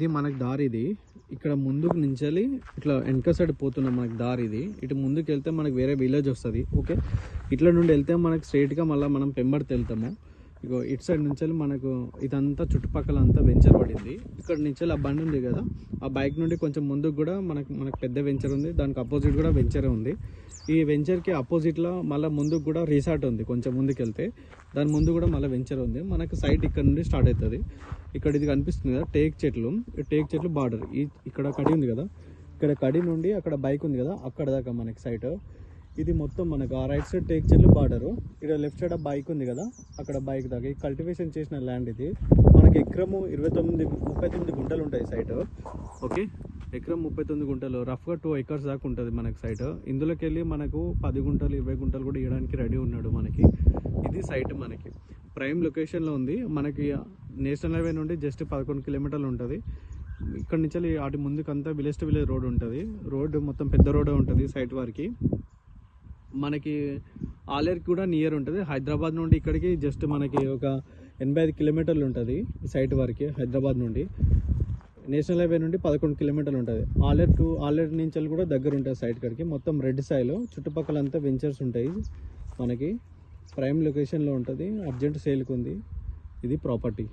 ఇది మనకు దారి. ఇది ఇక్కడ ముందుకు నుంచి ఇట్లా వెనక సైడ్ పోతున్నాం. మనకు దారి ఇది. ఇటు ముందుకు వెళ్తే మనకు వేరే విలేజ్ వస్తుంది. ఓకే, ఇట్లా నుండి వెళ్తే మనకు స్ట్రైట్గా మళ్ళీ మనం పెంబర్తి వెళ్తాము. ఇగో ఇటు సైడ్ నుంచి మనకు ఇదంతా చుట్టుపక్కల అంతా వెంచర్ పడింది. ఇక్కడ నుంచి ఆ బండి ఉంది కదా, ఆ బైక్ నుండి కొంచెం ముందుకు కూడా మనకు పెద్ద వెంచర్ ఉంది. దానికి అపోజిట్ కూడా వెంచరే ఉంది. ఈ వెంచర్కి అపోజిట్లో మళ్ళీ ముందుకు కూడా రిసార్ట్ ఉంది. కొంచెం ముందుకు వెళ్తే దాని ముందు కూడా మళ్ళీ వెంచర్ ఉంది. మనకు సైట్ ఇక్కడ నుండి స్టార్ట్ అవుతుంది. ఇక్కడ ఇది కనిపిస్తుంది కదా టేక్ చెట్లు బార్డర్. ఇక్కడ కడి ఉంది కదా, ఇక్కడ కడి నుండి అక్కడ బైక్ ఉంది కదా, అక్కడ దాకా మనకి సైట్ ఇది మొత్తం. మనకు ఆ రైట్ సైడ్ టేక్ చెట్లు బార్డరు, ఇక్కడ లెఫ్ట్ సైడ్ బైక్ ఉంది కదా, అక్కడ బైక్ దాకా. ఈ కల్టివేషన్ చేసిన ల్యాండ్ ఇది. మనకి ఎకరము 39 గుంటలు ఉంటాయి సైట్. ఓకే, ఎకరం 39 గుంటలు, రఫ్గా 2 acres దాకా ఉంటుంది మనకి సైట్. ఇందులోకి వెళ్ళి మనకు 10 గుంటలు 20 గుంటలు కూడా ఇవ్వడానికి రెడీ ఉన్నాడు మనకి. ఇది సైట్ మనకి ప్రైమ్ లొకేషన్లో ఉంది. మనకి నేషనల్ హైవే నుండి జస్ట్ 11 కిలోమీటర్లు ఉంటుంది. ఇక్కడ నుంచి అటు ముందుకంతా విలేజ్ టు విలేజ్ రోడ్ ఉంటుంది. రోడ్డు మొత్తం పెద్ద రోడ్డే ఉంటుంది సైట్ వరకు. మనకి ఆలేరుకి కూడా నియర్ ఉంటుంది. హైదరాబాద్ నుండి ఇక్కడికి జస్ట్ మనకి ఒక 85 కిలోమీటర్లు ఉంటుంది సైట్ వరకు. హైదరాబాద్ నుండి నేషనల్ హైవే నుండి 11 కిలోమీటర్లు ఉంటుంది. ఆలేరు నుంచి కూడా దగ్గర ఉంటుంది సైట్ కాడికి. మొత్తం రెడ్ సాయిల్, చుట్టుపక్కల అంతా వెంచర్స్ ఉంటాయి. మనకి ప్రైమ్ లొకేషన్లో ఉంటుంది. అర్జెంట్ సేల్కి ఉంది. ఇది ప్రాపర్టీ.